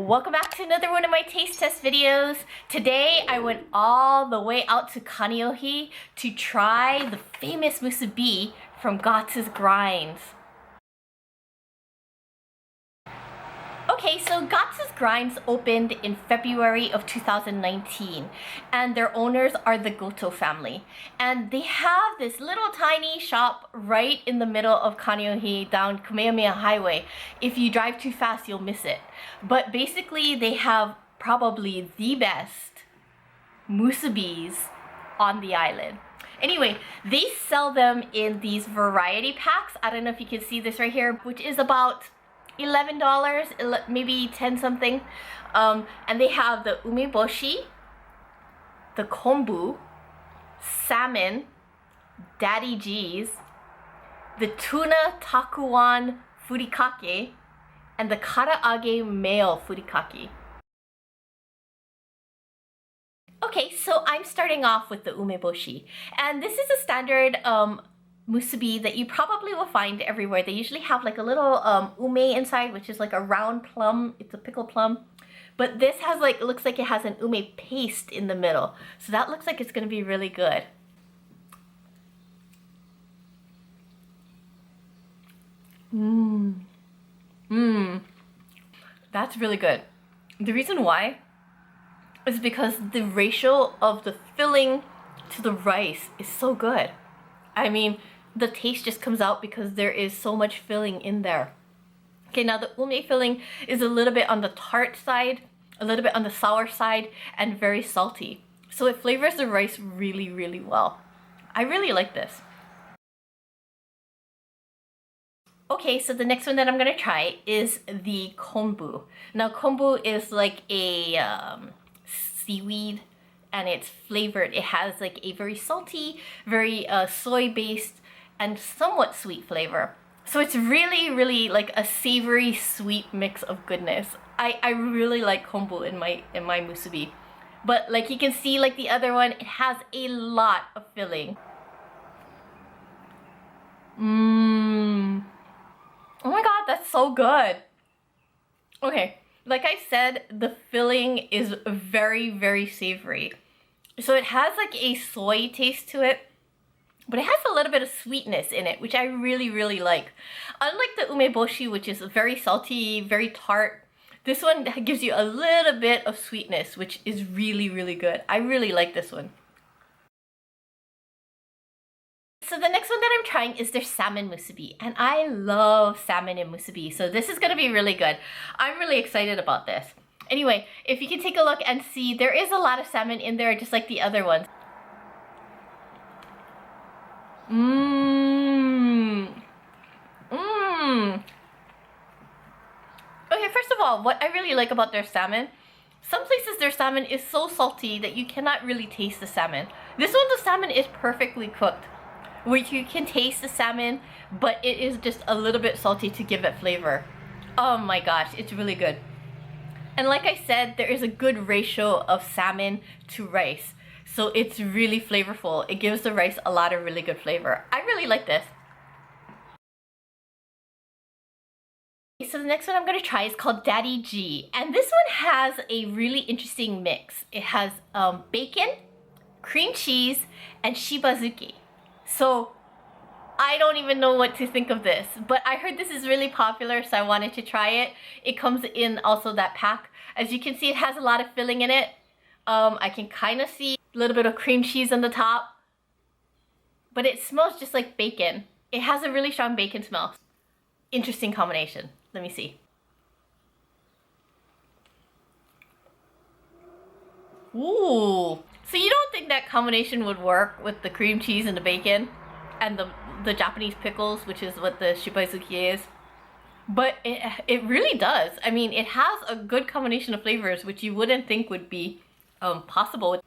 Welcome back to another one of my taste test videos. Today I went all the way out to Kaneohe to try the famous Musubi from Grindz. Okay, so Grindz opened in February of 2019 and their owners are the Goto family. And they have this little tiny shop right in the middle of Kaneohe down Kamehameha Highway. If you drive too fast, you'll miss it. But basically, they have probably the best Musubis on the island. Anyway, they sell them in these variety packs. I don't know if you can see this right here, which is about $11, maybe 10 something. And they have the Umeboshi, the Kombu, Salmon, Daddy G's, the Tuna Takuan Furikake, and the Karaage Mayo Furikake. Okay, so I'm starting off with the Umeboshi, and this is a standard musubi that you probably will find everywhere. They usually have like a little ume inside, which is like a round plum. It's a pickled plum. But this has like, it looks like it has an ume paste in the middle. So that looks like it's gonna be really good. That's really good. The reason why is because the ratio of the filling to the rice is so good. I mean, the taste just comes out because there is so much filling in there. Okay, now the ume filling is a little bit on the tart side, a little bit on the sour side, and very salty. So it flavors the rice really, really well. I really like this. Okay, so the next one that I'm gonna try is the kombu. Now kombu is like a seaweed, and it's flavored. It has like a very salty, very soy-based and somewhat sweet flavor. So it's really, really like a savory, sweet mix of goodness. I really like kombu in my musubi. But like you can see, like the other one, it has a lot of filling. Oh my god, that's so good. Okay, like I said, the filling is very, very savory. So it has like a soy taste to it, but it has a little bit of sweetness in it, which I really, really like. Unlike the umeboshi, which is very salty, very tart, this one gives you a little bit of sweetness, which is really, really good. I really like this one. So the next one that I'm trying is their salmon musubi, and I love salmon in musubi, so this is gonna be really good. I'm really excited about this. Anyway, if you can take a look and see, there is a lot of salmon in there, just like the other ones. Okay, first of all, what I really like about their salmon, some places their salmon is so salty that you cannot really taste the salmon. This one, the salmon is perfectly cooked, where you can taste the salmon, but it is just a little bit salty to give it flavor. Oh my gosh, it's really good. And like I said, there is a good ratio of salmon to rice. So it's really flavorful. It gives the rice a lot of really good flavor. I really like this. So the next one I'm gonna try is called Daddy G. And this one has a really interesting mix. It has bacon, cream cheese, and shibazuki. So I don't even know what to think of this, but I heard this is really popular, so I wanted to try it. It comes in also that pack. As you can see, it has a lot of filling in it. I can kind of see a little bit of cream cheese on the top, but it smells just like bacon. It has a really strong bacon smell. Interesting combination. Let me see. Ooh. So you don't think that combination would work with the cream cheese and the bacon and the Japanese pickles, which is what the shibazuki is? But it really does. I mean, it has a good combination of flavors, which you wouldn't think would be possible.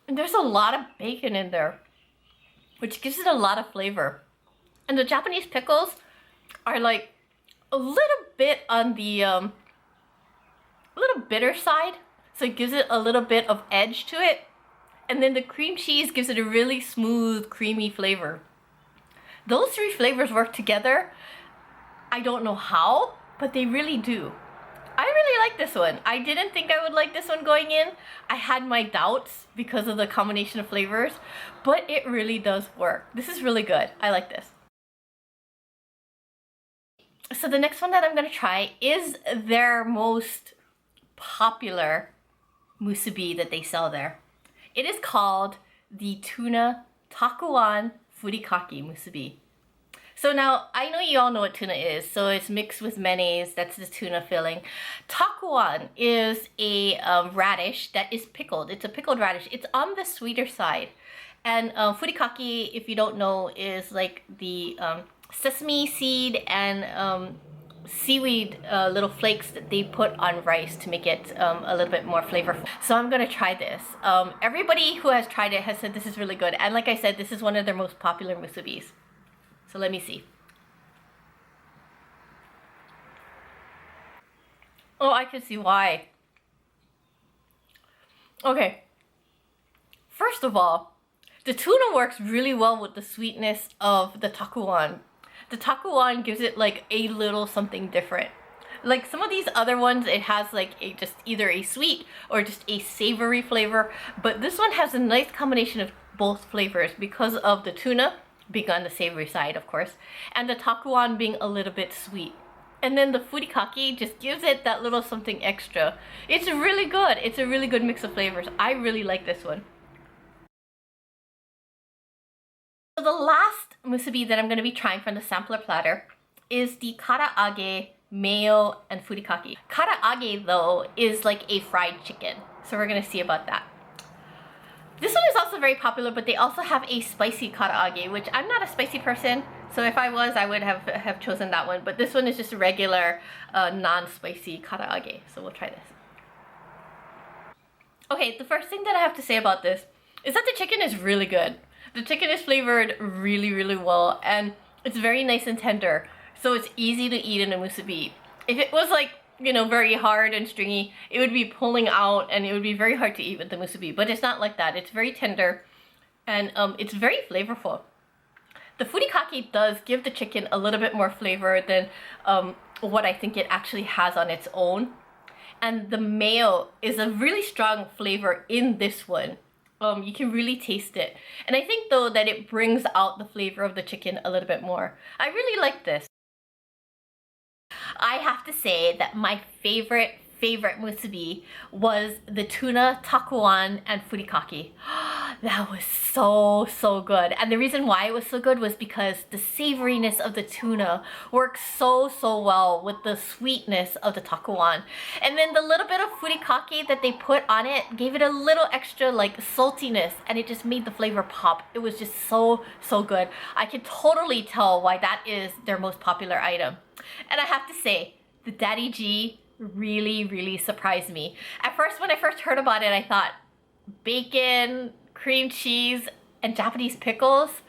And there's a lot of bacon in there, which gives it a lot of flavor. And the Japanese pickles are like a little bit on the little bitter side, so it gives it a little bit of edge to it. And then the cream cheese gives it a really smooth, creamy flavor. Those three flavors work together. I don't know how, but they really do. I really like this one. I didn't think I would like this one going in. I had my doubts because of the combination of flavors, but it really does work. This is really good. I like this. So the next one that I'm gonna try is their most popular musubi that they sell there. It is called the Tuna Takuan Furikake Musubi. So now, I know you all know what tuna is, so it's mixed with mayonnaise, that's the tuna filling. Takuan is a radish that is pickled. It's a pickled radish. It's on the sweeter side. And furikake, if you don't know, is like the sesame seed and seaweed little flakes that they put on rice to make it a little bit more flavorful. So I'm gonna try this. Everybody who has tried it has said this is really good. And like I said, this is one of their most popular musubis. So let me see. Oh, I can see why. Okay. First of all, the tuna works really well with the sweetness of the takuan. The takuan gives it like a little something different. Like some of these other ones, it has like a just either a sweet or just a savory flavor. But this one has a nice combination of both flavors because of the tuna being on the savory side, of course, and the takuan being a little bit sweet. And then the furikake just gives it that little something extra. It's really good. It's a really good mix of flavors. I really like this one. So the last musubi that I'm going to be trying from the sampler platter is the Karaage, Mayo, and Furikake. Karaage, though, is like a fried chicken. So we're going to see about that. This one is also very popular, but they also have a spicy karaage, which I'm not a spicy person, so if I was, I would have chosen that one. But this one is just a regular, non-spicy karaage, so we'll try this. Okay, the first thing that I have to say about this is that the chicken is really good. The chicken is flavored really, really well, and it's very nice and tender, so it's easy to eat in a musubi. If it was like, you know, very hard and stringy, it would be pulling out and it would be very hard to eat with the musubi, but it's not like that. It's very tender and it's very flavorful. The furikake does give the chicken a little bit more flavor than what I think it actually has on its own. And the mayo is a really strong flavor in this one. You can really taste it. And I think though that it brings out the flavor of the chicken a little bit more. I really like this. I have to say that my favorite musubi was the tuna, takuan, and furikake. That was so good. And the reason why it was so good was because the savoriness of the tuna works so well with the sweetness of the takuan. And then the little bit of furikake that they put on it gave it a little extra like saltiness, and it just made the flavor pop. It was just so good. I can totally tell why that is their most popular item. And I have to say, the Daddy G really surprised me. At first, when I first heard about it, I thought, bacon, cream cheese, and Japanese pickles?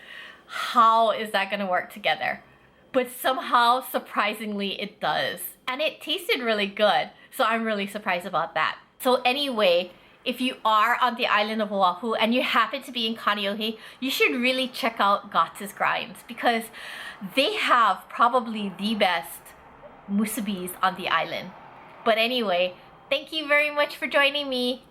How is that gonna work together? But somehow, surprisingly, it does. And it tasted really good, so I'm really surprised about that. So anyway, if you are on the island of Oahu and you happen to be in Kaneohe, you should really check out Grindz because they have probably the best musubis on the island. But anyway, thank you very much for joining me.